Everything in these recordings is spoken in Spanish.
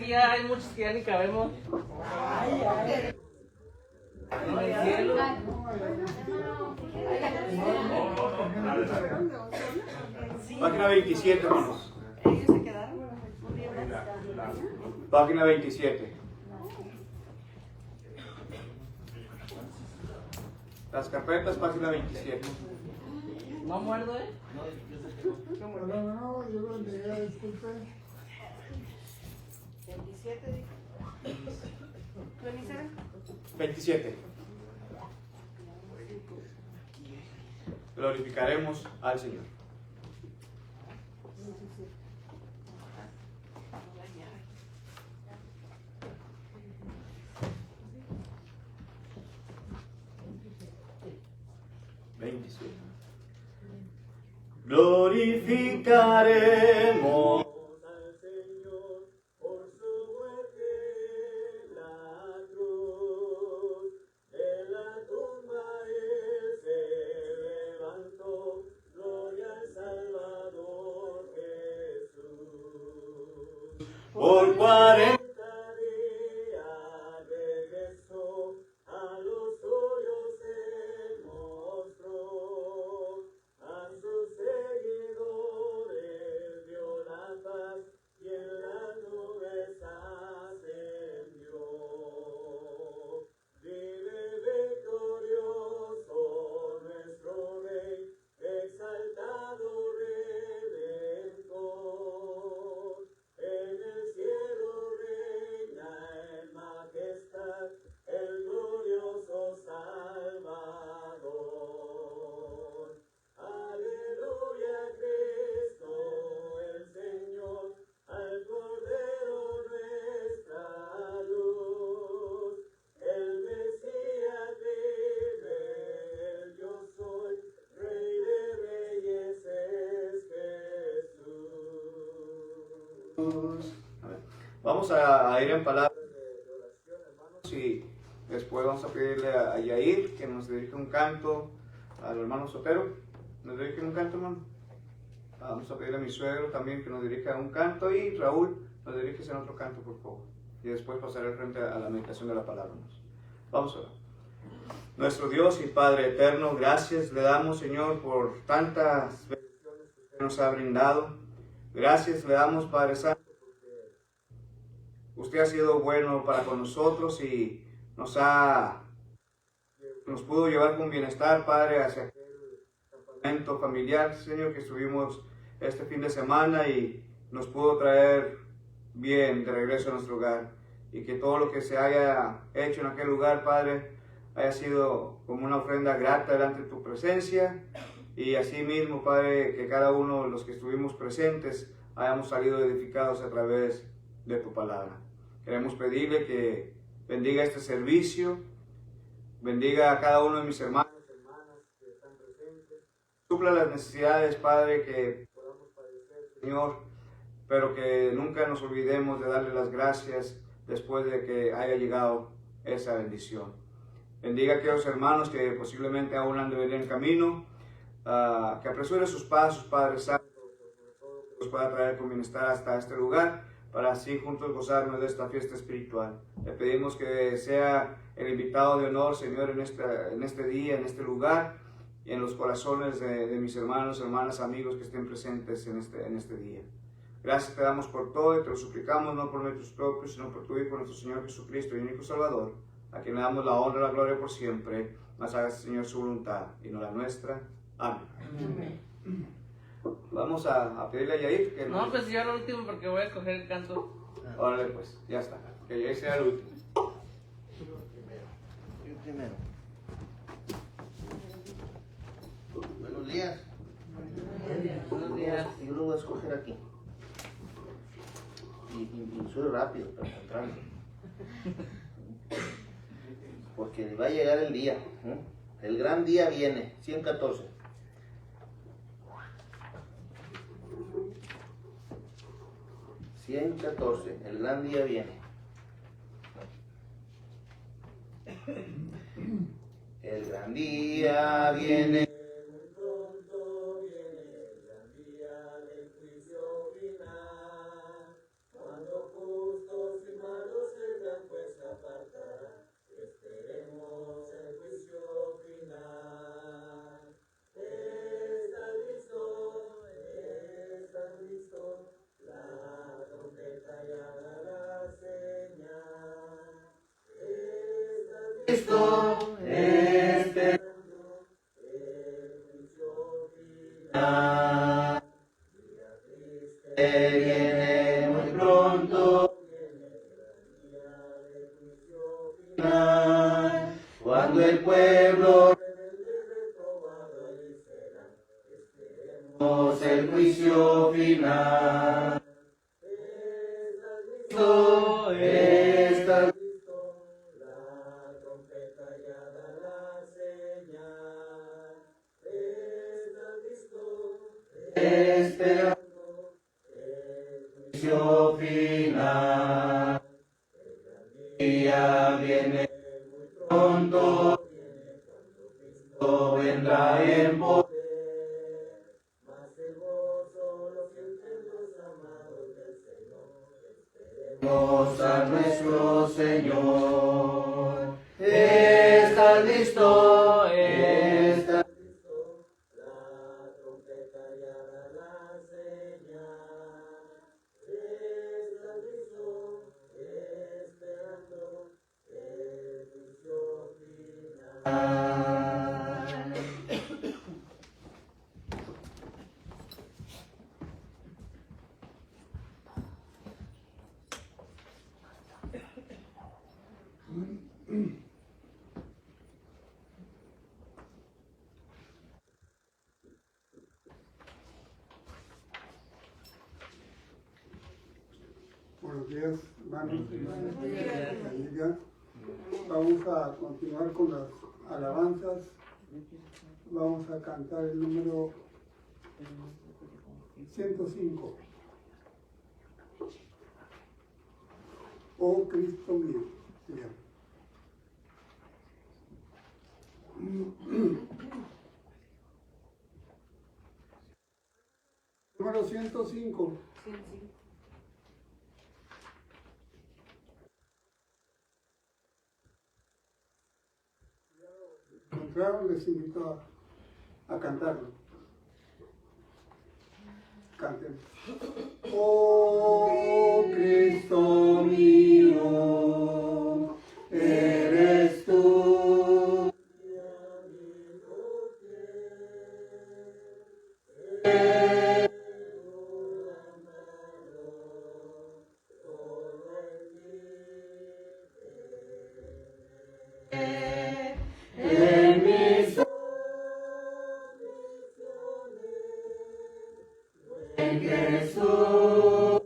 aquí ya hay muchos que ya ni cabemos. En el cielo. Página 27, hermanos. Ellos se quedaron un día más. Página 27. Las carpetas, página 27. No muerdo, ¿eh? No, yo lo leí, disculpe. 27, dijo. 27. 27. Glorificaremos al Señor. Glorificaremos al Señor por su muerte en la cruz. De la tumba Él se levantó, gloria al Salvador Jesús. Por 40 días regresó, a los suyos se mostró. A sus seguidores dio la paz y en las nubes ascendió. Vive victorioso nuestro Rey, exaltado Redentor. En el cielo reina en majestad el glorioso Salvador. Aleluya, Cristo el Señor, al Cordero nuestra luz. El Mesías vive, el yo soy, Rey de reyes es Jesús. Vamos a ir en palabras de oración, hermanos, y después vamos a pedirle a Yair que nos dirija un canto, al hermano Sotero. ¿Nos dirige un canto, hermano? Vamos a pedirle a mi suegro también que nos dirija un canto, y Raúl, nos diriges en otro canto, por favor. Y después pasaré al frente a la meditación de la palabra. Vamos a orar. Nuestro Dios y Padre eterno, gracias le damos, Señor, por tantas bendiciones que usted nos ha brindado. Gracias le damos, Padre Santo, porque usted ha sido bueno para con nosotros y nos pudo llevar con bienestar, Padre, hacia campamento familiar, Señor, que estuvimos este fin de semana, y nos pudo traer bien de regreso a nuestro hogar, y que todo lo que se haya hecho en aquel lugar, Padre, haya sido como una ofrenda grata delante de tu presencia, y así mismo, Padre, que cada uno de los que estuvimos presentes hayamos salido edificados a través de tu palabra. Queremos pedirle que bendiga este servicio, bendiga a cada uno de mis hermanos, supla las necesidades, Padre, que podamos padecer, Señor, pero que nunca nos olvidemos de darle las gracias después de que haya llegado esa bendición. Bendiga a aquellos hermanos que posiblemente aún han de venir en camino, que apresure sus pasos, Padre Santo, sobre todo que los pueda traer con bienestar hasta este lugar, para así juntos gozarnos de esta fiesta espiritual. Le pedimos que sea el invitado de honor, Señor, en este día, en este lugar, y en los corazones de mis hermanos, hermanas, amigos que estén presentes en este día. Gracias te damos por todo y te lo suplicamos, no por nuestros propios, sino por tu Hijo, nuestro Señor Jesucristo y único Salvador, a quien le damos la honra y la gloria por siempre. Mas haga, Señor, su voluntad y no la nuestra. Amén. Amén. Vamos a pedirle a Yair que No, pues yo lo último porque voy a escoger el canto. Órale, pues, ya está. Que Yair sea el último. Yo primero. Buenos días. Buenos días. Yo lo voy a escoger aquí. Y soy rápido para encontrarlo. Porque va a llegar el día. El gran día viene. 114. El gran día viene. El gran día viene. Pronto viene el gran día del juicio final, cuando justos Cristo esperando viene muy pronto, cuando el pueblo el juicio final. Está la trompeta ya da la señal. Está listo, esperando el juicio final. El día viene muy pronto, Cristo vendrá en poder. A nuestro Señor, está listo, está listo, la trompeta ya da la señal, está listo, esperando el juicio final. Buenos días, hermanos y hermanas. Familia. Vamos a continuar con las alabanzas. Vamos a cantar el número 105. Oh Cristo mío. Bien. Número 105. Contrario, les invito a cantarlo. Canten. Oh Cristo mío, eres tú. Jesús,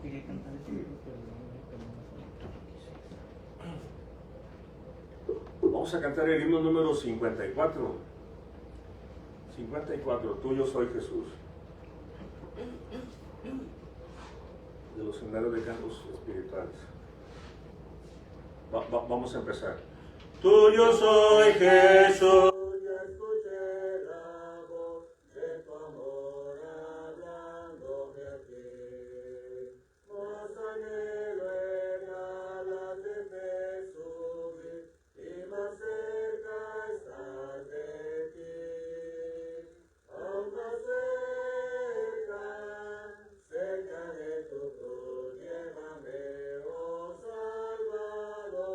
quería cantar eso, pero no. Vamos a cantar el himno número 54. 54, tuyo soy Jesús. De los senderos de cantos espirituales. Vamos a empezar. Tuyo soy Jesús. Ya escuché la voz de tu amor hablándome a ti. Más anhelo en alas de fe subir y más cerca estar de ti. Aún más cerca de tu cruz, llévame, oh Salvador.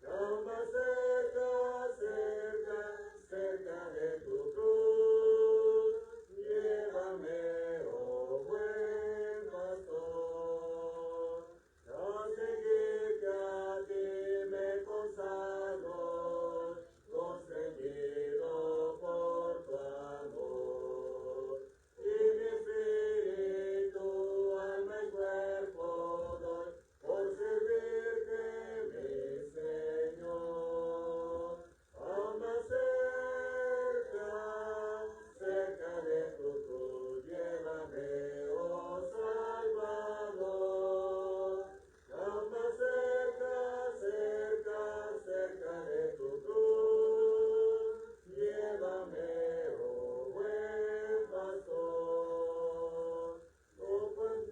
Aún más cerca de tu cruz, llévame, oh buen pastor. A seguirte a ti me consagro, constreñido por tu amor. Y mi espíritu, alma y cuerpo doy por servirte, mi Señor. Aún más cerca de tu cruz, llévame, oh Salvador. Aún más cerca de tu cruz, llévame, oh buen pastor. Oh,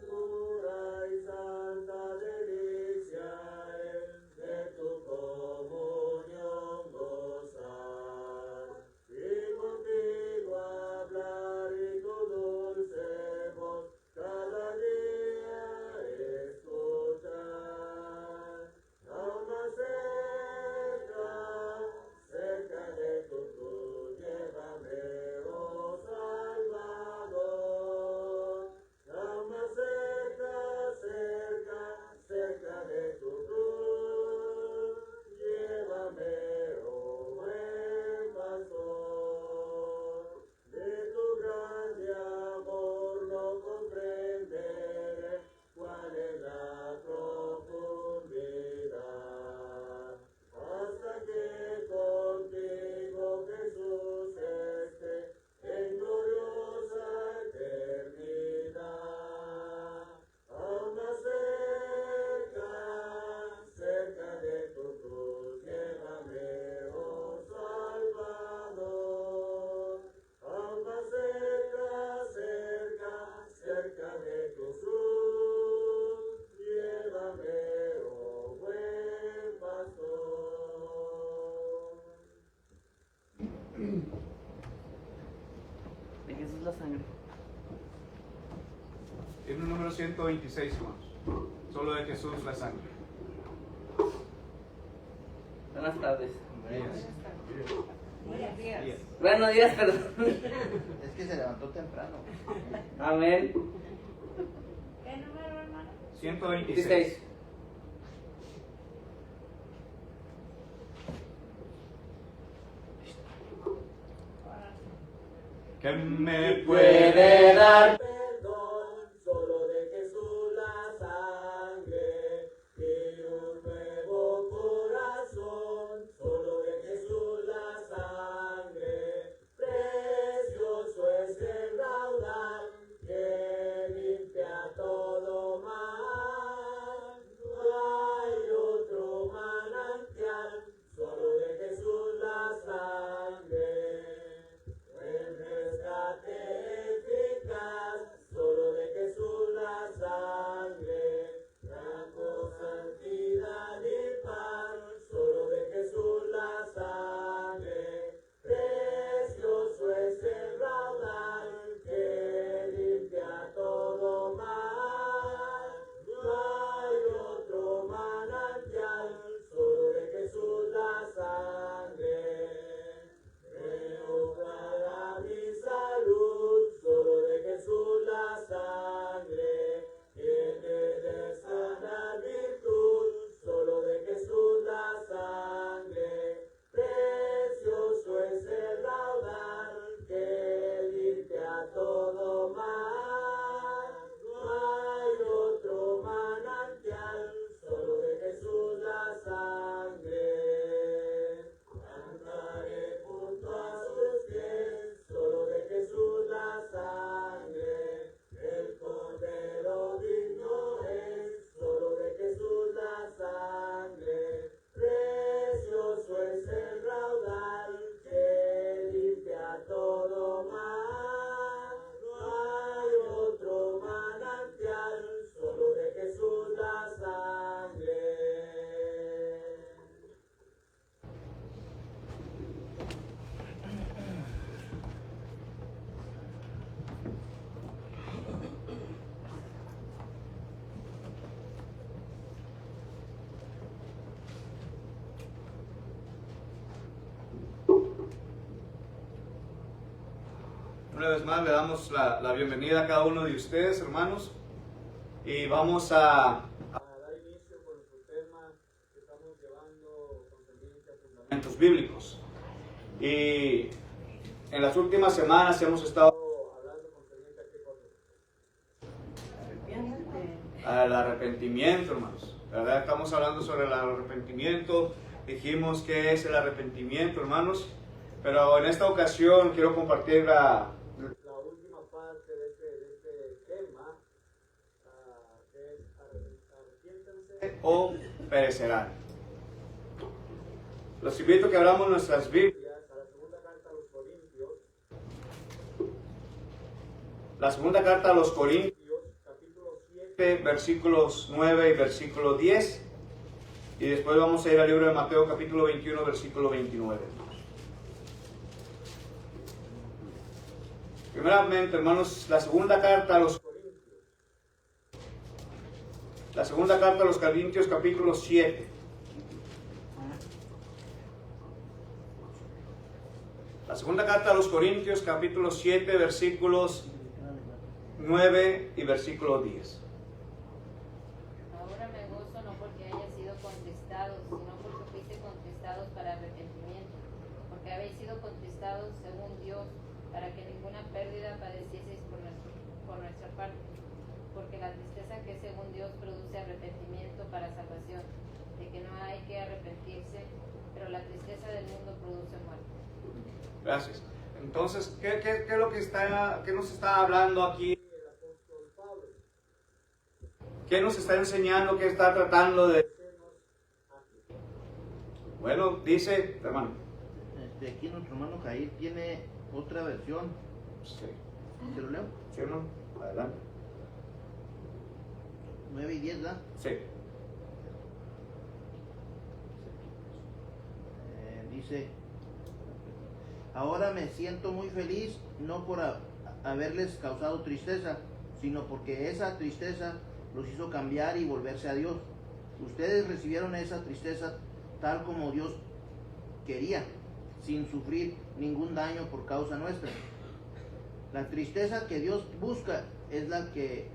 pura y santa delicia es de tu comunión gozar, y contigo hablar y tu dulce voz cada día escuchar. Aún más cerca de tu cruz, llévame, oh Salvador. Aún más cerca de tu cruz, llévame, oh buen pastor. De tu grande amor no comprenderé cuál es la profundidad, hasta que contigo, Jesús, esté en gloriosa eternidad. Aún más cerca de tu cruz, llévame, oh Salvador. Aún más cerca de tu cruz, llévame, oh buen pastor. De Jesús la sangre. Himno número 126, hermanos. Solo de Jesús la sangre. Buenas tardes. Buenos días. Buenos días, perdón. Es que se levantó temprano. Amén. ¿Qué número, hermano? 126. 16. Que me Puede dar Perdón, solo de Jesús la sangre y un nuevo corazón, solo de Jesús la sangre, precioso es el raudal que limpia todo mal, no hay otro manantial, solo de Jesús la sangre. El rescate eficaz una vez más le damos la bienvenida a cada uno de ustedes, hermanos, y vamos a dar inicio con nuestro tema que estamos llevando concerniente a fundamentos bíblicos. Y en las últimas semanas hemos estado hablando concerniente a qué cosa. Al arrepentimiento, hermanos. ¿Verdad? Estamos hablando sobre el arrepentimiento. Dijimos que es el arrepentimiento, hermanos. Pero en esta ocasión quiero compartir la última parte de este tema, que es arrepiéntanse o perecerán. Los invito a que abramos nuestras Biblias a la segunda carta a los Corintios. La segunda carta a los Corintios, capítulo 7, versículos 9 y versículo 10. Y después vamos a ir al libro de Mateo, capítulo 21, versículo 29. Primeramente, hermanos, la segunda carta a los Corintios. La segunda carta a los Corintios, capítulo 7. La segunda carta a los Corintios, capítulo 7, versículos 9 y versículo 10. Ahora me gozo no porque haya sido contestados, sino porque fuiste contestados para arrepentimiento, porque habéis sido contestados según Dios, para que ninguna pérdida padecieseis por nuestra parte, porque la tristeza que es según Dios produce arrepentimiento para salvación, de que no hay que arrepentirse, pero la tristeza del mundo produce muerte. Gracias. Entonces, ¿qué es lo que nos está hablando aquí el apóstol Pablo? ¿Qué nos está enseñando? ¿Qué está tratando de decirnos aquí? Bueno, dice, hermano. Aquí nuestro hermano Jair tiene otra versión. Sí. ¿Se lo leo? ¿Sí, hermano? Adelante. 9 y 10, ¿verdad? Sí. Dice: ahora me siento muy feliz, no por haberles causado tristeza, sino porque esa tristeza los hizo cambiar y volverse a Dios. Ustedes recibieron esa tristeza tal como Dios quería, sin sufrir ningún daño por causa nuestra. La tristeza que Dios busca es la que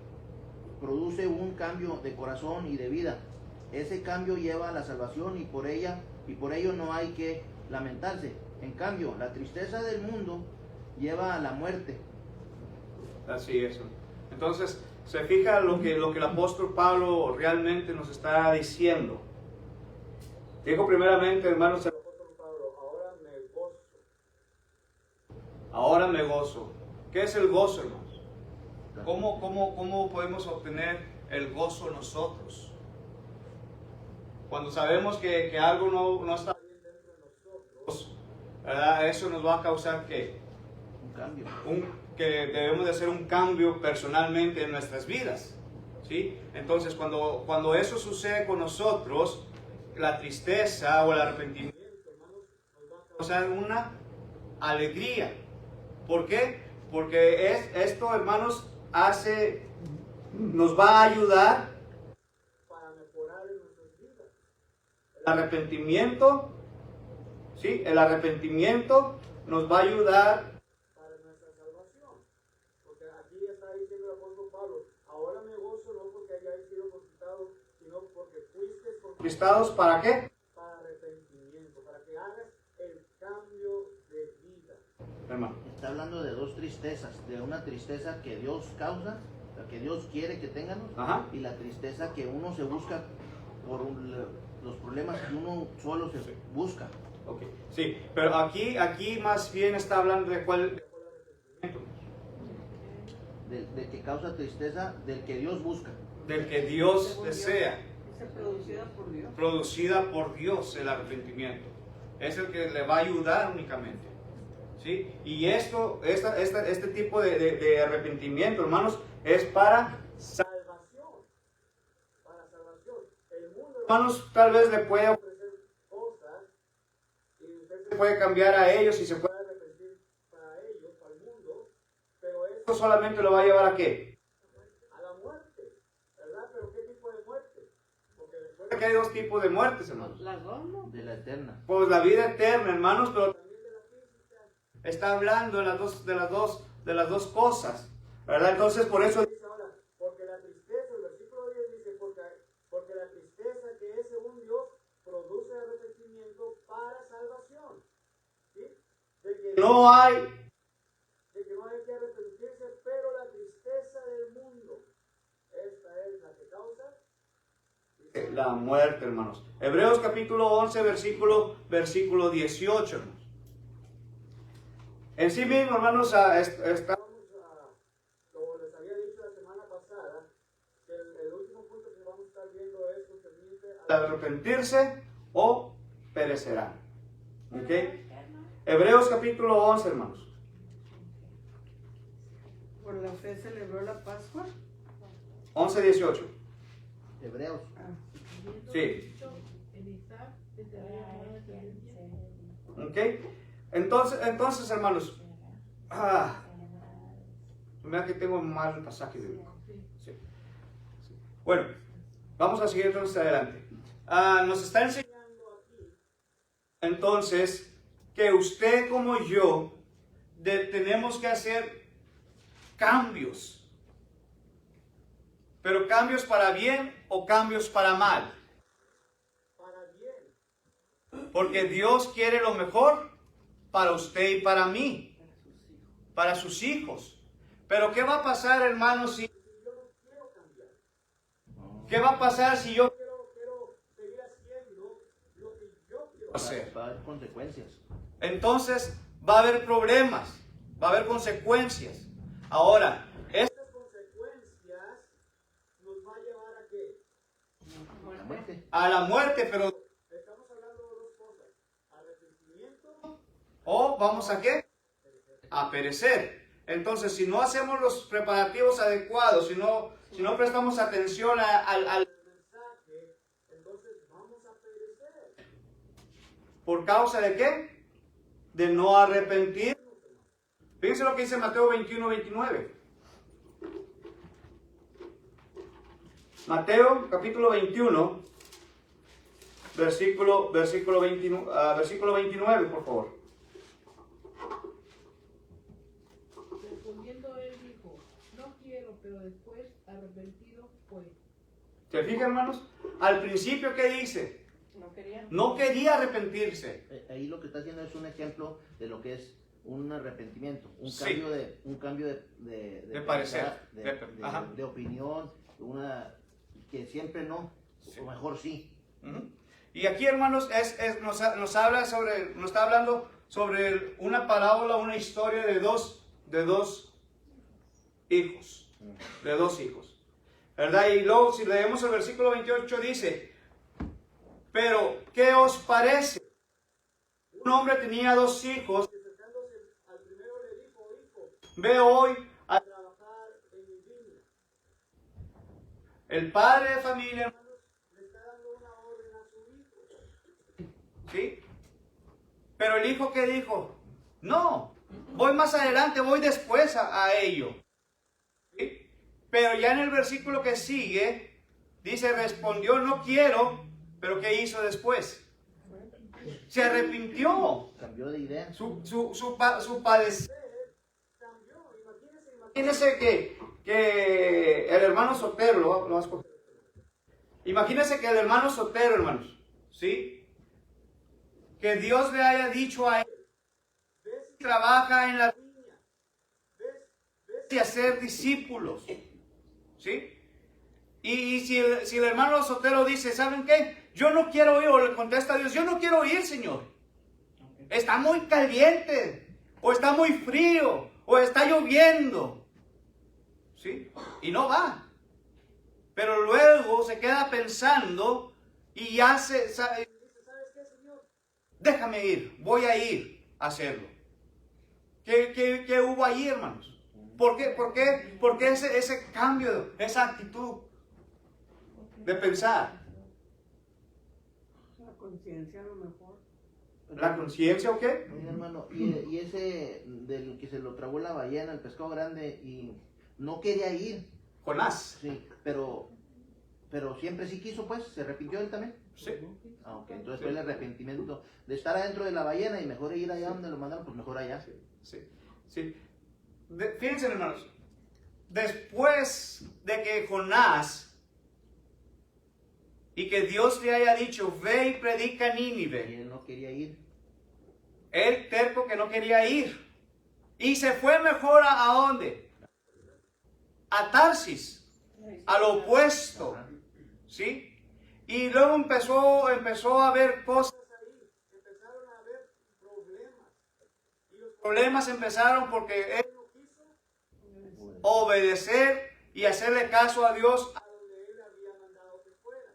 produce un cambio de corazón y de vida. Ese cambio lleva a la salvación y por ello no hay que lamentarse. En cambio, la tristeza del mundo lleva a la muerte. Así es. Entonces, se fija lo que el apóstol Pablo realmente nos está diciendo. Dijo primeramente, hermanos, el apóstol Pablo, ahora me gozo. Ahora me gozo. ¿Qué es el gozo, hermanos? ¿Cómo podemos obtener el gozo nosotros? Cuando sabemos que algo no está bien dentro de nosotros, ¿verdad? Eso nos va a causar ¿qué? Un cambio. Que debemos de hacer un cambio personalmente en nuestras vidas, ¿sí? Entonces, cuando eso sucede con nosotros, la tristeza o el arrepentimiento, hermanos, nos va a causar una alegría. ¿Por qué? Porque esto, hermanos, nos va a ayudar para mejorar en nuestras vidas. El arrepentimiento, ¿sí? El arrepentimiento nos va a ayudar para nuestra salvación. Porque aquí está diciendo el apóstol Pablo, ahora me gozo no porque hayáis sido conquistados, sino porque fuisteis conquistados, ¿para qué? Para arrepentimiento, para que hagas el cambio de vida. Hermano. Está hablando de dos tristezas, de una tristeza que Dios causa, la que Dios quiere que tengamos, Ajá. y la tristeza que uno se busca por los problemas que uno solo se busca. Okay. Sí, pero aquí más bien está hablando de cuál arrepentimiento. Del que causa tristeza, del que Dios busca. Del que Dios desea. Es producida por Dios. Producida por Dios el arrepentimiento. Es el que le va a ayudar únicamente. ¿Sí? Y este tipo de arrepentimiento, hermanos, es para salvación. Para salvación. El mundo, hermanos, tal vez le puede ofrecer cosas y usted se puede cambiar a ellos y se puede arrepentir para ellos, para el mundo, pero esto solamente lo va a llevar ¿a qué? A la muerte, ¿verdad? Pero ¿qué tipo de muerte? Porque recuerda que hay dos tipos de muertes, hermanos. Las dos, ¿no? De la eterna. Pues la vida eterna, hermanos, pero también de la física. Está hablando de las las dos cosas, ¿verdad? Entonces, por eso Dice ahora, porque la tristeza, el versículo 10 dice, porque la tristeza que es según Dios produce arrepentimiento para salvación. ¿Sí? De que no hay no hay que arrepentirse, pero la tristeza del mundo, esta es la que causa la muerte, hermanos. Hebreos capítulo 11, versículo 18, hermanos. En sí mismo, hermanos, está... como les había dicho la semana pasada, que el último punto que vamos a estar viendo es concerniente a arrepentirse o perecerán. ¿Ok? Hebreos capítulo 11, hermanos. Por la fe celebró la Pascua. 11, 18. Hebreos. Sí. ¿Ok? Entonces, hermanos, mira que tengo mal el pasaje bíblico. Sí. Sí. Bueno, vamos a seguir entonces adelante. Nos está enseñando aquí, entonces, que usted como yo tenemos que hacer cambios. Pero cambios para bien o cambios para mal. para bien. Porque Dios quiere lo mejor para usted y para mí, para sus hijos. Pero ¿qué va a pasar, hermanos, si Yo no quiero cambiar. qué va a pasar si yo Quiero seguir haciendo lo que yo quiero hacer? Va a haber consecuencias. Entonces va a haber problemas, va a haber consecuencias. Ahora, Estas consecuencias nos va a llevar a qué? La muerte. a la muerte, pero Estamos hablando de dos cosas. Arrepentimiento ¿o vamos a qué? A perecer. Entonces, si no hacemos los preparativos adecuados, si no prestamos atención al mensaje, entonces vamos a perecer. ¿por causa de qué? De no arrepentir. Fíjense lo que dice Mateo 21, 29. Mateo capítulo 21, versículo 29, por favor. Respondiendo él dijo, no quiero, pero después arrepentido fue. ¿Se fijan, hermanos? Al principio, ¿qué dice? No quería. No quería arrepentirse. Ahí lo que está haciendo es un ejemplo de lo que es un arrepentimiento, un Sí. cambio de parecer, pensar, de opinión, que siempre no, Sí. o mejor sí. Ujú. Y aquí, hermanos, nos está hablando sobre una parábola, una historia de dos hijos. De dos hijos. ¿Verdad? Y luego, si leemos el versículo 28, dice: pero, ¿qué os parece? Un hombre tenía dos hijos. Acercándose al primero le dijo, hijo, Ve hoy a trabajar en mi viña. el padre de familia, hermanos, Le está dando una orden a su hijo. ¿sí? Pero el hijo, ¿qué dijo? No, voy más adelante, voy después a ello. ¿Sí? Pero ya en el versículo que sigue, dice, respondió, no quiero, pero ¿qué hizo después? Se arrepintió. Cambió de idea. Su padecer. Cambió, Imagínese que el hermano Sotero, lo vas a coger. Imagínese que el hermano Sotero, hermanos, ¿sí? Que Dios le haya dicho a él, trabaja en la viña, y hacer discípulos, ¿sí? Y si el hermano Sotero dice, ¿saben qué? Yo no quiero ir, o le contesta a Dios, yo no quiero ir, Señor. Está muy caliente, o está muy frío, o está lloviendo, ¿sí? Y no va. Pero luego se queda pensando y ya dice, ¿sabes qué, Señor? Déjame ir, voy a ir a hacerlo. ¿Qué hubo ahí, hermanos? ¿Por qué ese cambio, esa actitud de pensar? La conciencia a lo mejor. ¿La conciencia o qué? Oiga, hermano, y ese del que se lo tragó la ballena, el pescado grande, y no quería ir. Jonás. Sí, pero siempre sí quiso, pues, se arrepintió él también. Sí. Ah, ok, entonces fue el arrepentimiento de estar adentro de la ballena y mejor ir allá donde lo mandaron, pues mejor allá. Sí, sí. fíjense, hermanos, después de que Jonás y que Dios le haya dicho, ve y predica a Y Nínive, él no quería ir. él terco que no quería ir. Y se fue mejor ¿a dónde? A Tarsis, al opuesto. ¿Sí? Y luego empezó a ver cosas ahí. Empezaron a haber problemas. Y los Problemas empezaron porque él no quiso obedecer y hacerle caso a Dios. a donde él había mandado que fuera.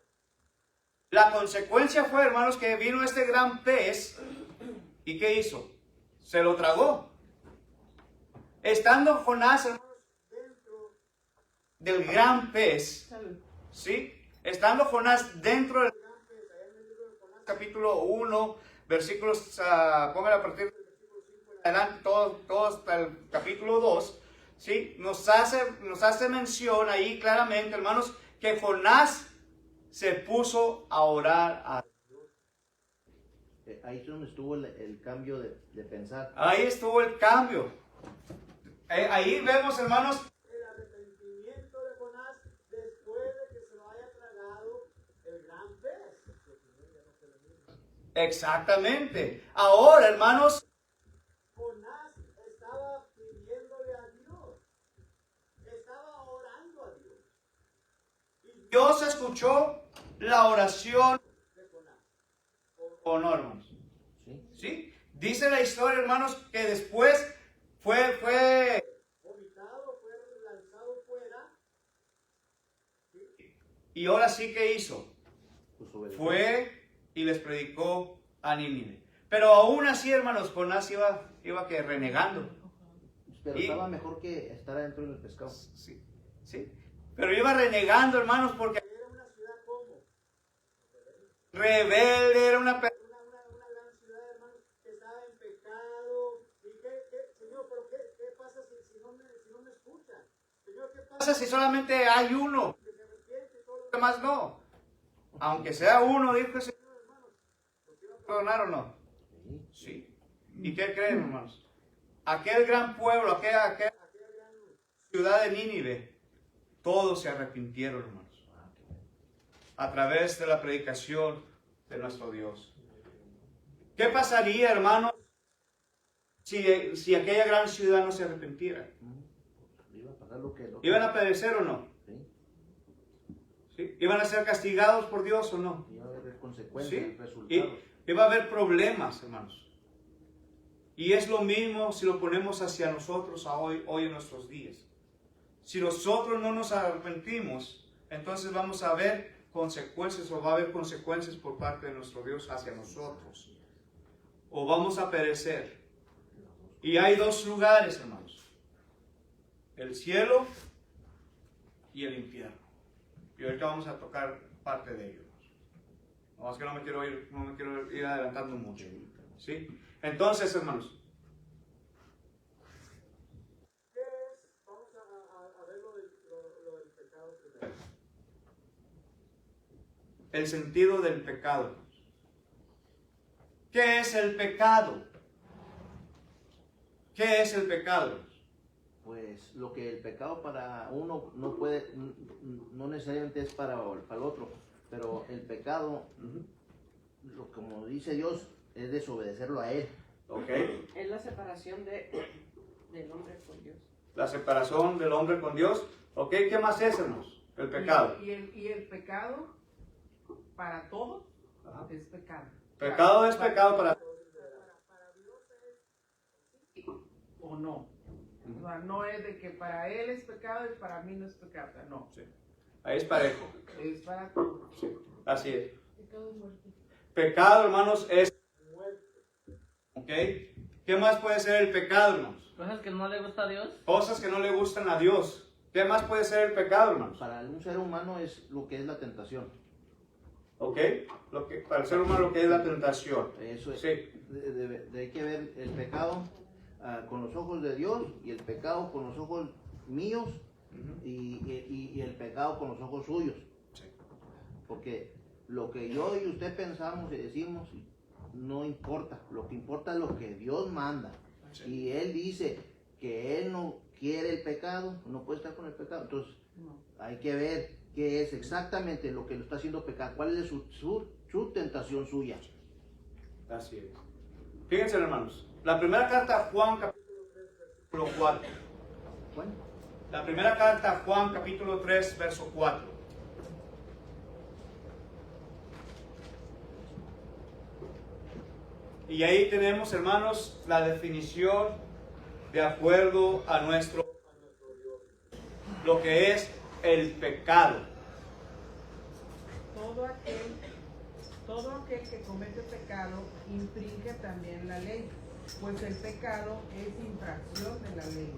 La consecuencia fue, hermanos, que vino este gran pez. ¿Y qué hizo? Se lo tragó. Estando Jonás, hermanos, Dentro del gran pez, ¿sí? Estando Jonás dentro del gran pez, allá en el libro de Jonás, capítulo 1, versículos, póngale a partir del versículo 5 en adelante, todo hasta el capítulo 2, ¿sí? Nos hace mención ahí claramente, hermanos, que Jonás se puso a orar a Dios. Ahí es donde estuvo el cambio de pensar. Ahí estuvo el cambio. Ahí vemos, hermanos, el arrepentimiento de Jonás después de que se lo haya tragado el gran pez. exactamente. Ahora, hermanos, Jonás estaba pidiéndole a Dios. Estaba orando a Dios. Y Dios escuchó la oración de Jonás. o no, hermanos. ¿Sí? ¿Sí? Dice la historia, hermanos, que después fue Vomitado, fue lanzado fuera. y ahora sí que hizo. Pues obedeció. Fue y les predicó a Nínive. Pero aún así, hermanos, Jonás iba que renegando. Pero Y- estaba mejor que estar adentro del pescado. Sí, sí. Pero iba renegando, hermanos, porque Era una ciudad como rebelde, era una persona. una gran ciudad, hermanos, que estaba en pecado. ¿Y Señor, pero qué pasa si no me escuchan? Señor, ¿qué pasa pasa si solamente hay uno? si se arrepiente y todo lo Los demás no. Aunque sea uno, dijo el Señor, hermanos. ¿Perdonar o no? Sí. Sí. ¿Y qué creen, hermanos? Aquel gran pueblo, aquella aquella gran ciudad de Nínive, todos se arrepintieron, hermanos, a través de la predicación de nuestro Dios. ¿Qué pasaría, hermanos, si aquella gran ciudad no se arrepintiera? Iba a pasar lo que ¿Iban a perecer o no? Sí. ¿Sí? ¿Iban a ser castigados por Dios o no? Iba a haber consecuencias, ¿Sí? resultados. Iba a haber problemas, hermanos. Y es lo mismo si lo ponemos hacia nosotros hoy en nuestros días. Si nosotros no nos arrepentimos, entonces vamos a ver consecuencias o va a haber consecuencias por parte de nuestro Dios hacia nosotros. O vamos a perecer. Y hay dos lugares, hermanos. El cielo y el infierno. Y ahorita vamos a tocar parte de ellos. No, es que no me quiero ir adelantando mucho. ¿Sí? Entonces, hermanos, ¿qué es? Vamos a ver lo del pecado primero. el sentido del pecado. ¿Qué es el pecado? ¿Qué es el pecado? Pues lo que el pecado para uno no puede, no necesariamente es para el otro, pero el pecado, como dice Dios, es desobedecerlo a Él. ¿Ok? Es la separación del hombre con Dios. La separación del hombre con Dios. ¿Ok? ¿Qué más es, hermanos? El pecado. Y el pecado para todos Ajá. es pecado. Pecado es pecado para... Para Dios es O no. O sea, no es de que para él es pecado y para mí no es pecado. O sea, no. Sí. Ahí es parejo. Es para todos. Sí. Así es. Pecado es muerte. Pecado, hermanos, es... muerte. ¿Ok? ¿Qué más puede ser el pecado, hermanos? Cosas que no le gusta a Dios. Cosas que no le gustan a Dios. ¿Qué más puede ser el pecado, hermanos? Para un ser humano es lo que es la tentación. ¿Ok? Para el ser humano lo que es la tentación. Eso es. Sí. Hay que ver el pecado con los ojos de Dios y el pecado con los ojos míos y el pecado con los ojos suyos. Sí. Porque lo que yo y usted pensamos y decimos no importa. Lo que importa es lo que Dios manda. Sí. Y Él dice que quiere el pecado, no puede estar con el pecado. Entonces, No. hay que ver qué es exactamente lo que lo está haciendo pecar, cuál es su tentación suya. Así es. Fíjense, hermanos. La primera carta a Juan, capítulo 3, versículo 4. Bueno, La primera carta a Juan, capítulo 3, verso 4. Y ahí tenemos, hermanos, la definición de acuerdo a nuestro Dios. Lo que es el pecado. Todo aquel que comete pecado infringe también la ley, pues el pecado es infracción de la ley.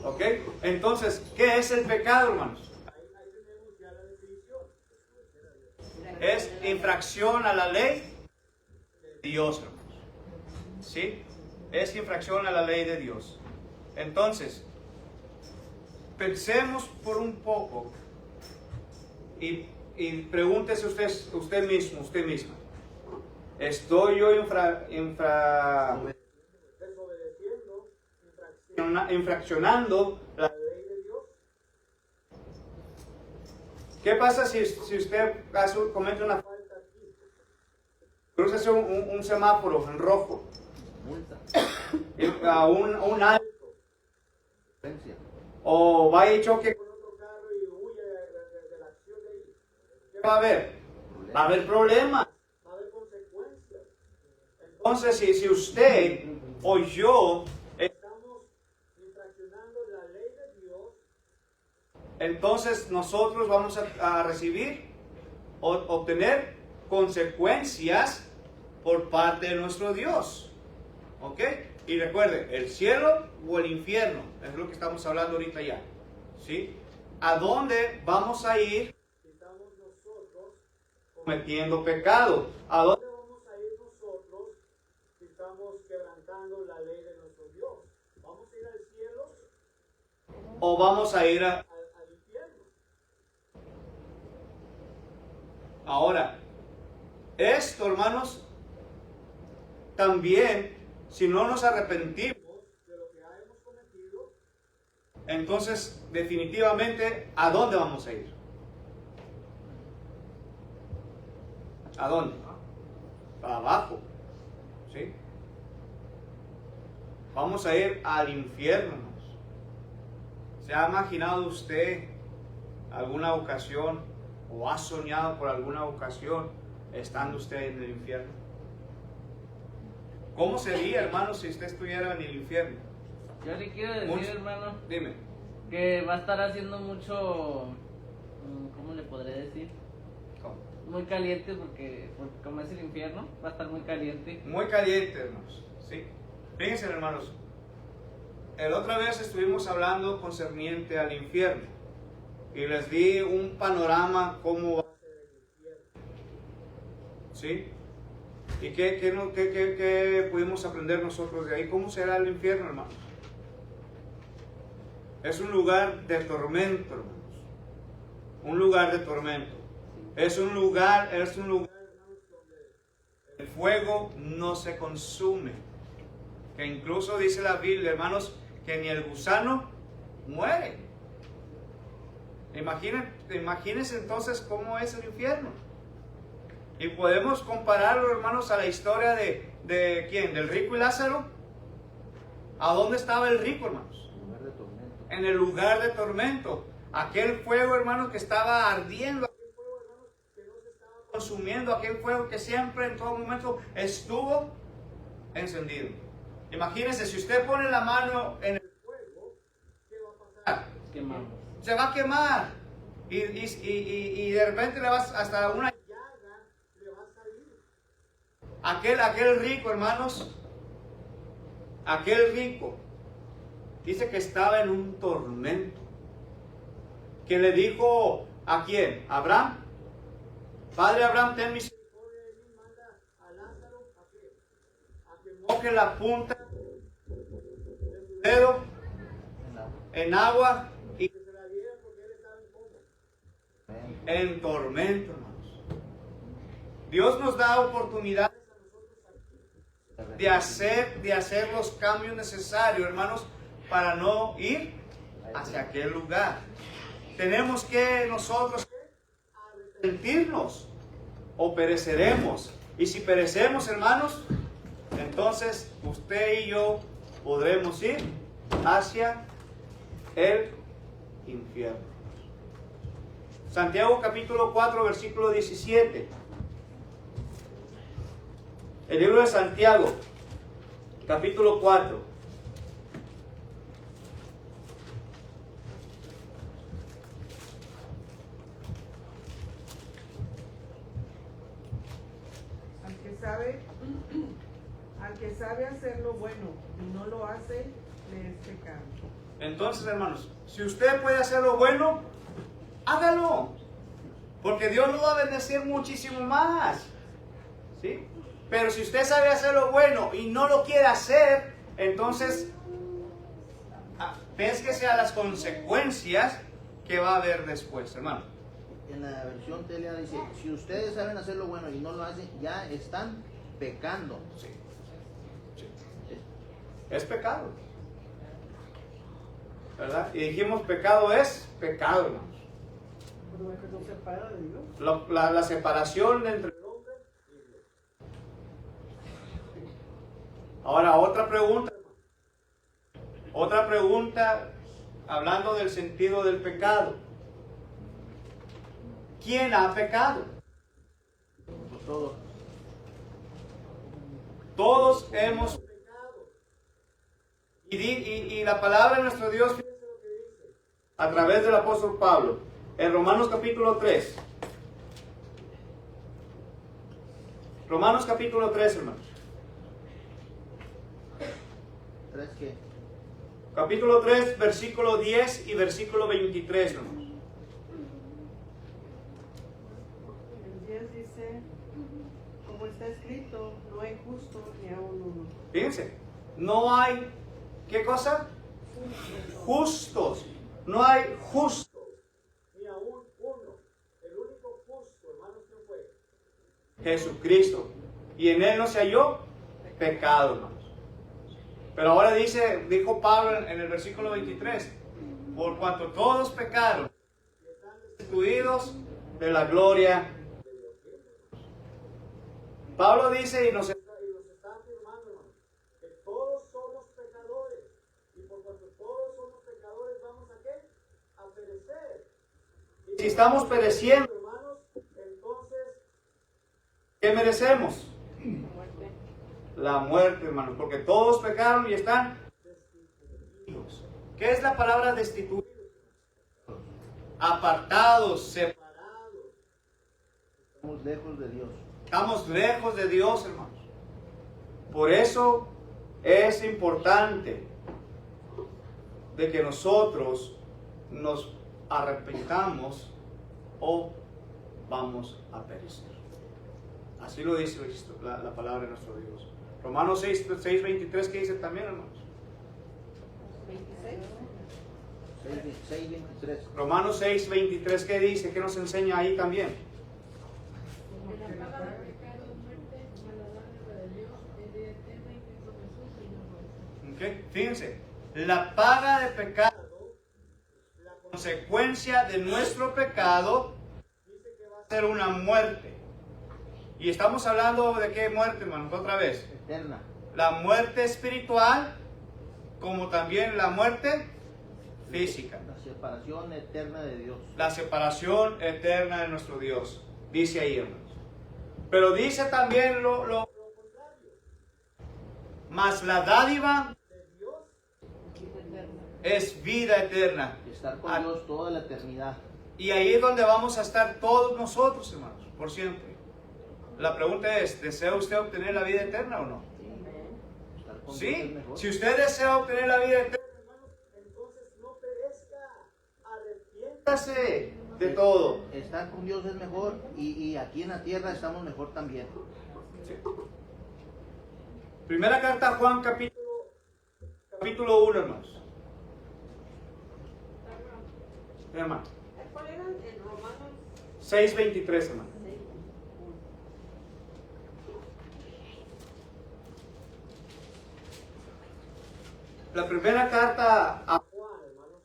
¿Ok? Entonces, ¿qué es el pecado, hermanos? Ahí tenemos ya la definición. Es infracción a la ley de Dios, hermanos. ¿Sí? Es infracción a la ley de Dios. Entonces, pensemos por un poco y pregúntese usted mismo, usted misma. ¿Estoy yo Desobedeciendo, infraccionando la ley de Dios? ¿Qué pasa si usted comete una falta aquí? Cruza un semáforo en rojo, multa, a un alto, violencia. o va y choque, Con otro carro y huye de la acción de ahí. ¿qué va a haber? Va a haber problemas. Va a haber consecuencias. Entonces, si usted o yo, Estamos infraccionando la ley de Dios. entonces nosotros vamos a recibir o obtener consecuencias por parte de nuestro Dios. ¿Ok? Y recuerde, el cielo o el infierno, es lo que estamos hablando ahorita ya. ¿Sí? ¿A dónde vamos a ir Si estamos nosotros, cometiendo pecado? ¿A dónde? ¿dónde vamos a ir nosotros si estamos quebrantando la ley de nuestro Dios? ¿Vamos a ir al cielo? ¿O vamos a ir Al infierno? ahora? Esto, hermanos, también, si no nos arrepentimos, De lo que hemos cometido, entonces definitivamente, ¿a dónde vamos a ir? ¿A dónde? Para abajo. ¿Sí? Vamos a ir al infierno, hermanos. ¿Se ha imaginado usted alguna ocasión o ha soñado por alguna ocasión estando usted en el infierno? ¿Cómo sería, hermano, si usted estuviera en el infierno? Yo le quiero decir, Mucho. hermano, Dime. que va a estar haciendo mucho, ¿cómo le podré decir? ¿Cómo? Muy caliente porque como es el infierno, va a estar muy caliente. Muy caliente, hermanos. ¿Sí? Fíjense, hermanos. La otra vez estuvimos hablando concerniente al infierno. Y les di un panorama cómo va a ser el infierno. ¿Sí? ¿Y qué pudimos aprender nosotros de ahí? ¿Cómo será el infierno, hermanos? Es un lugar de tormento, hermanos. Un lugar de tormento. Es un lugar, hermanos, donde el fuego no se consume. Que incluso dice la Biblia, hermanos, que ni el gusano muere. Imagínense entonces cómo es el infierno. Y podemos compararlo, hermanos, a la historia de ¿quién? ¿Del rico y Lázaro? ¿A dónde estaba el rico, hermanos? Lugar de tormento. En el lugar de tormento. Aquel fuego, hermanos, que estaba ardiendo. Aquel fuego, hermanos, que no se estaba consumiendo. Aquel fuego que siempre, en todo momento, estuvo encendido. Imagínense, si usted pone la mano en el fuego, ¿qué va a pasar? Quemamos. Se va a quemar. Y de repente le vas hasta una llaga le va a salir. Aquel rico, hermanos, aquel rico, dice que estaba en un tormento. Que le dijo, ¿a quién? ¿A Abraham? Padre Abraham, ten misericordia de mí, manda a Lázaro a que moje la punta de su dedo en agua y que se la diera porque él estaba en coma. En tormento, hermanos. Dios nos da oportunidades a nosotros aquí de hacer los cambios necesarios, hermanos, para no ir hacia aquel lugar. Tenemos que nosotros arrepentirnos o pereceremos. Y si perecemos, hermanos, entonces usted y yo podremos ir hacia el infierno. Santiago capítulo 4, versículo 17. El libro de Santiago, capítulo 4. Al que sabe hacer lo bueno y no lo hace, le es pecado. Entonces, hermanos, si usted puede hacer lo bueno, hágalo. Porque Dios lo va a bendecir muchísimo más. ¿Sí? Pero si usted sabe hacer lo bueno y no lo quiere hacer, entonces pésquese a las consecuencias que va a haber después, hermano. En la versión Telea dice, si ustedes saben hacer lo bueno y no lo hacen, ya están pecando. Sí. Sí. Es pecado. ¿Verdad? Y dijimos, pecado es pecado, hermanos. Pero es que no separa de Dios. La separación entre el hombre y Dios. Ahora, otra pregunta. Otra pregunta, hablando del sentido del pecado. ¿Quién ha pecado? Pues todos. Todos hemos pecado. Y la palabra de nuestro Dios, fíjense lo que dice, a través del apóstol Pablo, en Romanos capítulo 3. Romanos capítulo 3, hermanos. ¿Tres qué? Capítulo 3, versículo 10 y versículo 23, hermanos. El 10 dice, como está escrito, no hay justo ni aún uno. Fíjense, no hay, ¿qué cosa? Justos. No hay justos. Ni aún uno. El único justo, hermanos, ¿quién fue? Jesucristo. Y en él no se halló pecado, hermanos. Pero ahora dijo Pablo en el versículo 23, por cuanto todos pecaron y están destituidos de la gloria de Dios. Pablo dice y nos está afirmando, hermanos, que todos somos pecadores. Y por cuanto todos somos pecadores, ¿vamos a qué? A perecer. Y si estamos pereciendo, hermanos, entonces, ¿qué merecemos? La muerte, hermanos, porque todos pecaron y están destituidos. ¿Qué es la palabra destituidos? Apartados, separados. Estamos lejos de Dios. Estamos lejos de Dios, hermanos. Por eso es importante de que nosotros nos arrepentamos o vamos a perecer. Así lo dice la palabra de nuestro Dios. Romanos 6, 23, ¿qué dice también, hermanos? 26. 6:23. Romanos 6, 23, ¿qué dice? ¿Qué nos enseña ahí también? Que la paga del pecado es muerte, mas la dádiva de Dios es vida eterna en Cristo Jesús, Señor nuestro. ¿Okay? Fíjense, la paga de pecado, la consecuencia de nuestro pecado, dice que va a ser una muerte. Y estamos hablando de qué muerte, hermanos, otra vez. Eterna. La muerte espiritual, como también la muerte física. La separación eterna de Dios. La separación eterna de nuestro Dios. Dice ahí, hermanos. Pero dice también lo contrario. Mas la dádiva de Dios es vida eterna. Estar con Dios toda la eternidad. Y ahí es donde vamos a estar todos nosotros, hermanos, por siempre. La pregunta es, ¿desea usted obtener la vida eterna o no? Estar con Dios es Sí, mejor. si usted desea obtener la vida eterna, hermanos, entonces no perezca, arrepiéntase de todo. Estar con Dios es mejor y aquí en la tierra estamos mejor también. Sí. Primera carta a Juan, capítulo 1, hermanos. Hermano. ¿Cuál era en Romanos? 6:23, hermano. La primera carta a Juan, hermanos,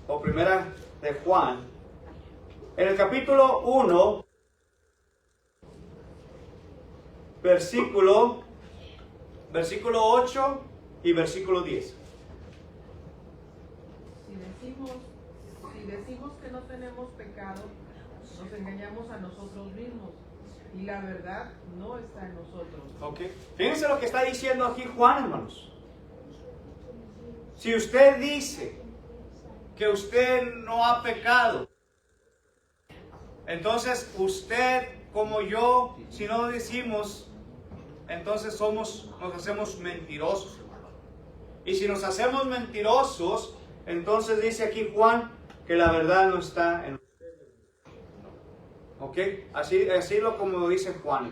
o primera de Juan, en el capítulo 1, versículo 8 y versículo 10. Si decimos que no tenemos pecado, nos engañamos a nosotros mismos y la verdad no está en nosotros. Ok. Fíjense lo que está diciendo aquí Juan, hermanos. Si usted dice que usted no ha pecado, entonces usted como yo, si no lo decimos, entonces nos hacemos mentirosos, hermanos. Y si nos hacemos mentirosos, entonces dice aquí Juan que la verdad no está en usted. ¿Ok? Así como dice Juan.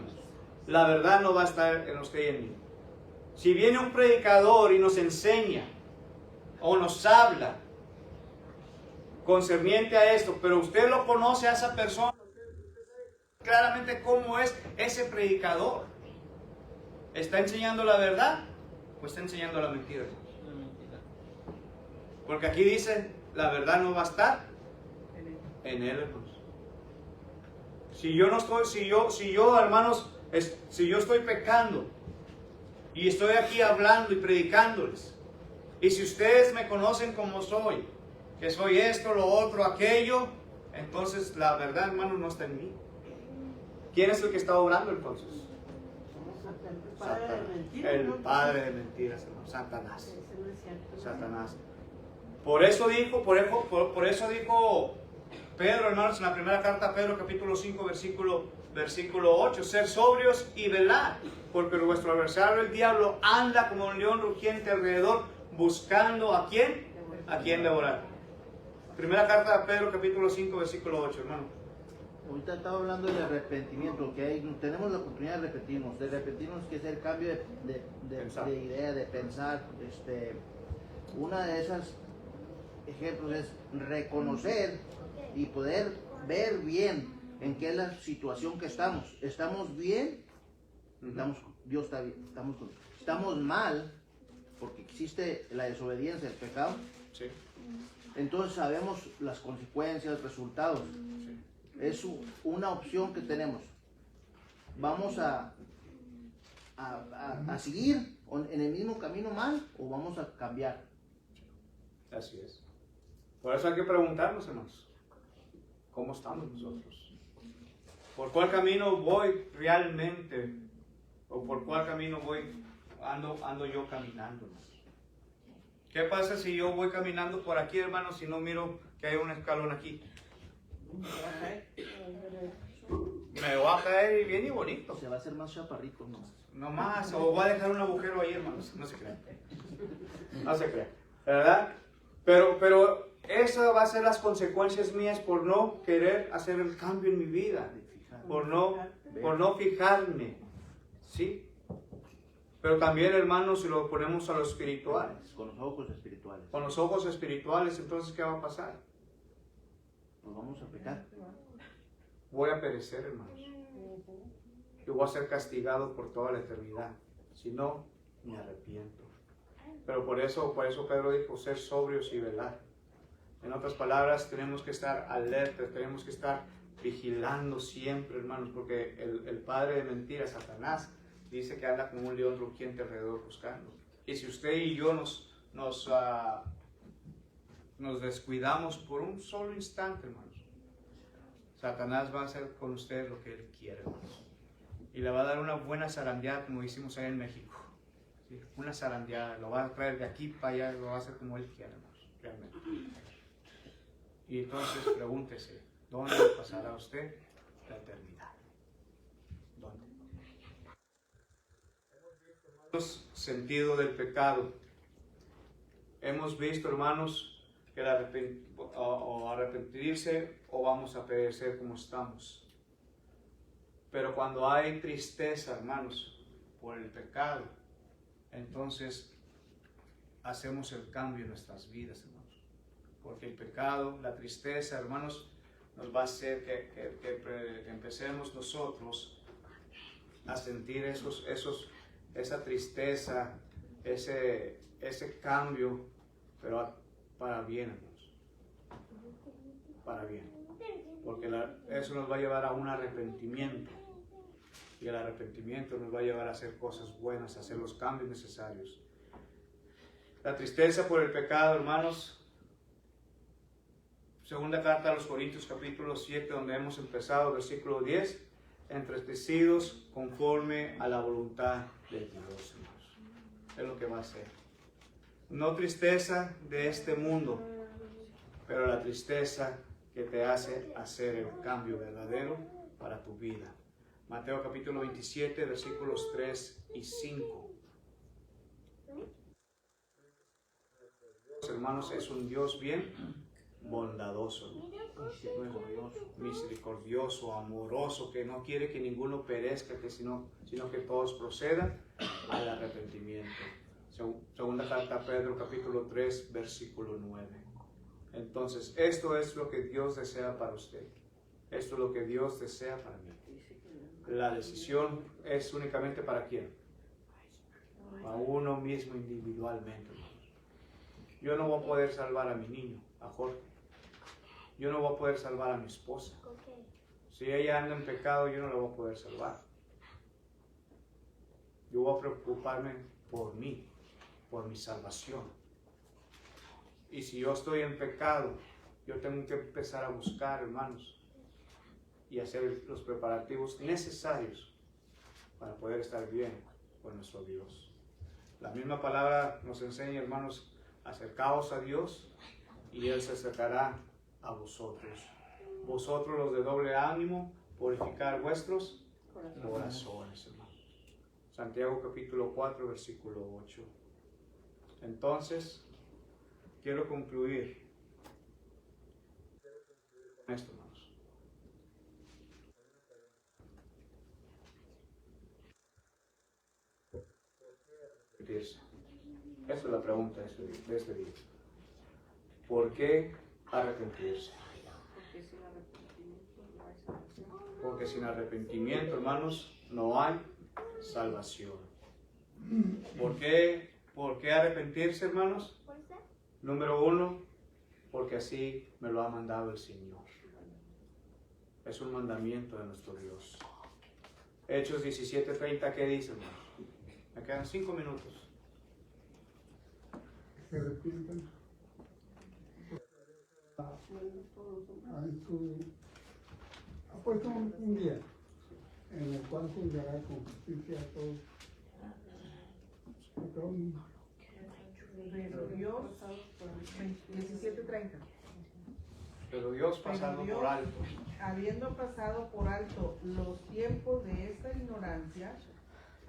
La verdad no va a estar en usted y en mí. Si viene un predicador y nos enseña o nos habla concerniente a esto, pero usted lo conoce a esa persona, usted sabe claramente cómo es ese predicador. ¿Está enseñando la verdad o está enseñando la mentira? Porque aquí dice, la verdad no va a estar en él, hermanos. Si yo hermanos, si yo estoy pecando y estoy aquí hablando y predicándoles, y si ustedes me conocen como soy, que soy esto, lo otro, aquello, entonces la verdad, hermanos, no está en mí. ¿Quién es el que está obrando entonces? El padre de mentiras, hermano, Satanás. Satanás. Por eso dijo Pedro, hermanos, en la primera carta a Pedro, capítulo 5, versículo 8, ser sobrios y velar, porque vuestro adversario el diablo anda como un león rugiente alrededor, buscando ¿a quién? A quién devorar. Primera carta a Pedro, capítulo 5, versículo 8, hermano. Ahorita estaba hablando del arrepentimiento, que tenemos la oportunidad de arrepentirnos, que es el cambio de idea, de pensar. Una de esas ejemplos es reconocer y poder ver bien en qué es la situación que estamos. ¿Estamos bien? Dios está bien. ¿Estamos mal? Porque existe la desobediencia, el pecado. Sí. Entonces sabemos las consecuencias, resultados. Sí. Es una opción que tenemos. Vamos a seguir en el mismo camino mal o vamos a cambiar. Así es. Por eso hay que preguntarnos, hermanos, ¿cómo estamos nosotros? ¿Por cuál camino voy realmente? ¿O por cuál camino ando yo caminando, hermanos? ¿Qué pasa si yo voy caminando por aquí, hermanos, y no miro que hay un escalón aquí? Me va a caer bien y bonito. Se va a hacer más chaparrito nomás. No más, o voy a dejar un agujero ahí, hermanos. No se crean. No se crean. ¿Verdad? Pero esas van a ser las consecuencias mías por no querer hacer el cambio en mi vida. Por no fijarme. ¿Sí? Pero también, hermanos, si lo ponemos a lo espiritual. Con los ojos espirituales. Con los ojos espirituales, entonces, ¿qué va a pasar? Pues vamos a pecar. Voy a perecer, hermanos. Yo voy a ser castigado por toda la eternidad. Si no, me arrepiento. Pero por eso Pedro dijo, ser sobrios y velar. En otras palabras, tenemos que estar alertas, tenemos que estar vigilando siempre, hermanos, porque el padre de mentiras, Satanás, dice que anda como un león rugiente alrededor buscando. Y si usted y yo nos descuidamos por un solo instante, hermanos, Satanás va a hacer con usted lo que él quiere, hermanos. Y le va a dar una buena zarandeada, como hicimos ahí en México. ¿Sí? Una zarandeada, lo va a traer de aquí para allá, lo va a hacer como él quiere, hermanos, realmente. Y entonces pregúntese, ¿dónde pasará usted la eternidad? ¿Dónde? Hemos sentido del pecado. Hemos visto, hermanos, que o arrepentirse o vamos a perecer como estamos. Pero cuando hay tristeza, hermanos, por el pecado, entonces hacemos el cambio en nuestras vidas, hermanos. Porque el pecado, la tristeza, hermanos, nos va a hacer que empecemos nosotros a sentir esa tristeza, ese cambio, pero para bien, hermanos. para bien. Porque eso nos va a llevar a un arrepentimiento. Y el arrepentimiento nos va a llevar a hacer cosas buenas, a hacer los cambios necesarios. La tristeza por el pecado, hermanos. Segunda carta a los Corintios, capítulo 7, donde hemos empezado, versículo 10. Entristecidos conforme a la voluntad de Dios, hermanos. Es lo que va a hacer. No tristeza de este mundo, pero la tristeza que te hace hacer el cambio verdadero para tu vida. Mateo capítulo 27, versículos 3 y 5. Hermanos, es un Dios bien bondadoso, misericordioso, amoroso, que no quiere que ninguno perezca, sino que todos procedan al arrepentimiento. Segunda carta a Pedro, capítulo 3, versículo 9. Entonces, esto es lo que Dios desea para usted. Esto es lo que Dios desea para mí. La decisión es únicamente para quién. A uno mismo individualmente. Yo no voy a poder salvar a mi niño, a Jorge. Yo no voy a poder salvar a mi esposa. Si ella anda en pecado, yo no la voy a poder salvar. Yo voy a preocuparme por mí, por mi salvación. Y si yo estoy en pecado, yo tengo que empezar a buscar, hermanos, y hacer los preparativos necesarios para poder estar bien con nuestro Dios. La misma palabra nos enseña, hermanos, acercaos a Dios y Él se acercará a vosotros. Vosotros los de doble ánimo, purificar vuestros corazones, hermanos. Santiago capítulo 4, versículo 8. Entonces, quiero concluir con esto, hermanos. Esa es la pregunta de este día. ¿Por qué arrepentirse? Porque sin arrepentimiento, hermanos, no hay salvación. ¿Por qué arrepentirse, hermanos? Número 1, porque así me lo ha mandado el Señor. Es un mandamiento de nuestro Dios. Hechos 17:30, ¿qué dice, hermanos? Me quedan 5 minutos. Se arrepientan. Ha puesto un día en el cual juzgará con justicia a todos. Pero Dios, 17:30. Pero Dios pasando Pero Dios, por alto. habiendo pasado por alto los tiempos de esta ignorancia,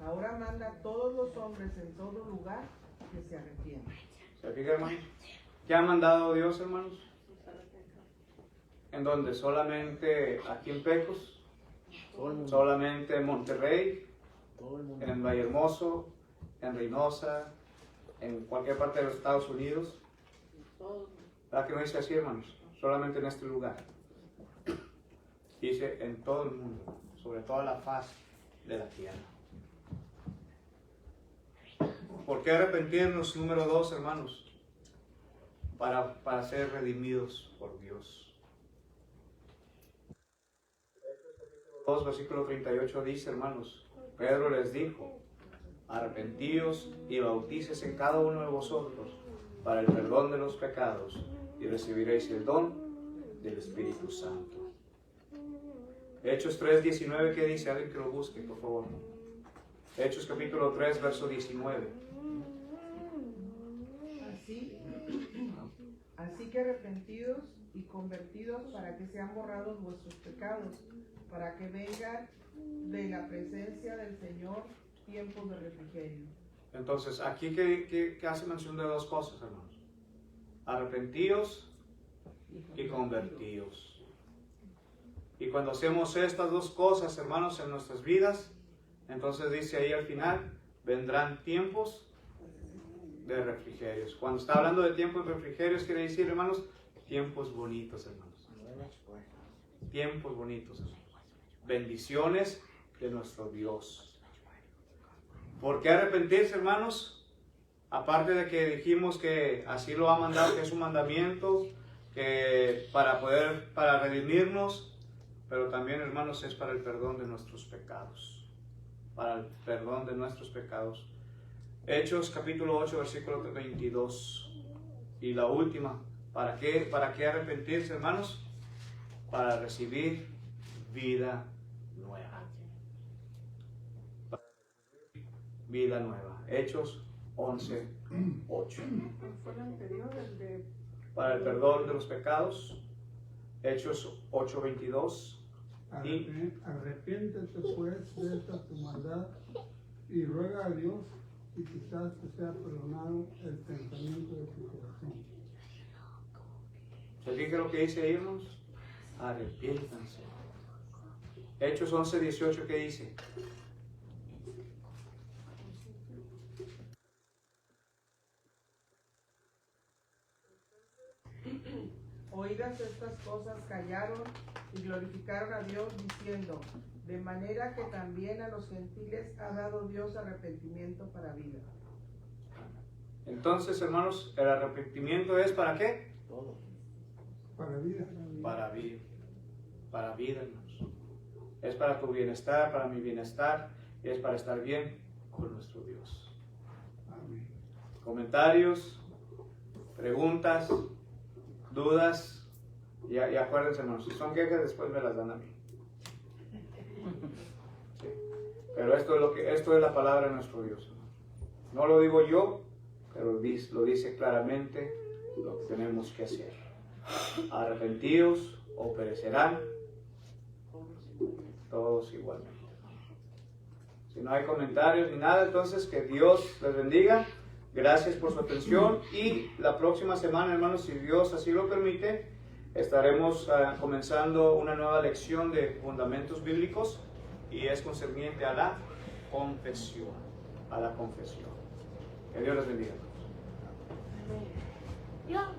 ahora manda a todos los hombres en todo lugar que se arrepientan. ¿Se fija, hermanos? ¿Qué ha mandado Dios, hermanos? ¿En dónde? ¿Solamente aquí en Pecos? ¿Solamente en Monterrey? ¿En Vallehermoso? ¿En Reynosa? ¿En cualquier parte de los Estados Unidos? ¿Verdad que no dice así, hermanos? Solamente en este lugar. Dice en todo el mundo, sobre toda la faz de la tierra. ¿Por qué arrepentirnos? Número 2, hermanos. Para ser redimidos por Dios. 2, versículo 38 dice, hermanos, Pedro les dijo, arrepentíos y bautícese cada uno de vosotros para el perdón de los pecados y recibiréis el don del Espíritu Santo. Hechos 3:19, ¿qué dice? Alguien que lo busque, por favor. Hechos capítulo 3, verso 19. Así que arrepentidos y convertidos para que sean borrados vuestros pecados, para que vengan de la presencia del Señor tiempos de refrigerio. Entonces, aquí que hace mención de 2 cosas, hermanos. Arrepentíos y convertíos. Y cuando hacemos estas 2 cosas, hermanos, en nuestras vidas, entonces dice ahí al final, vendrán tiempos de refrigerios. Cuando está hablando de tiempos de refrigerios, quiere decir, hermanos, tiempos bonitos, hermanos. Tiempos bonitos, hermanos. Bendiciones de nuestro Dios. ¿Por qué arrepentirse, hermanos? Aparte de que dijimos que así lo ha mandado, que es un mandamiento, que para redimirnos, pero también, hermanos, es para el perdón de nuestros pecados. Para el perdón de nuestros pecados. Hechos capítulo 8, versículo 22. Y la última, ¿para qué arrepentirse, hermanos? Para recibir vida nueva. Vida nueva. Hechos 11, 8. Fue el anterior, el de... Para el perdón de los pecados. Hechos 8, 22. Arrepiéntete pues de esta tu maldad y ruega a Dios y quizás te sea perdonado el pensamiento de tu corazón. ¿Se fija lo que dice ahí, hermanos? Arrepiéntanse. Hechos 11, 18, ¿qué dice? Oídas estas cosas callaron y glorificaron a Dios diciendo, de manera que también a los gentiles ha dado Dios arrepentimiento para vida. Entonces, hermanos, el arrepentimiento es ¿para qué? Todo. Para vida. Para vida. Para vida, hermanos. Es para tu bienestar, para mi bienestar, y es para estar bien con nuestro Dios. Amén. Comentarios, preguntas, dudas, y acuérdense, hermanos, si son quejas, después me las dan a mí. Sí. Pero esto es la palabra de nuestro Dios. No lo digo yo, pero lo dice claramente lo que tenemos que hacer. Arrepentidos o perecerán todos igualmente. Si no hay comentarios ni nada, entonces que Dios les bendiga. Gracias por su atención y la próxima semana, hermanos, si Dios así lo permite, estaremos comenzando una nueva lección de fundamentos bíblicos y es concerniente a la confesión. A la confesión. Que Dios les bendiga. Amén.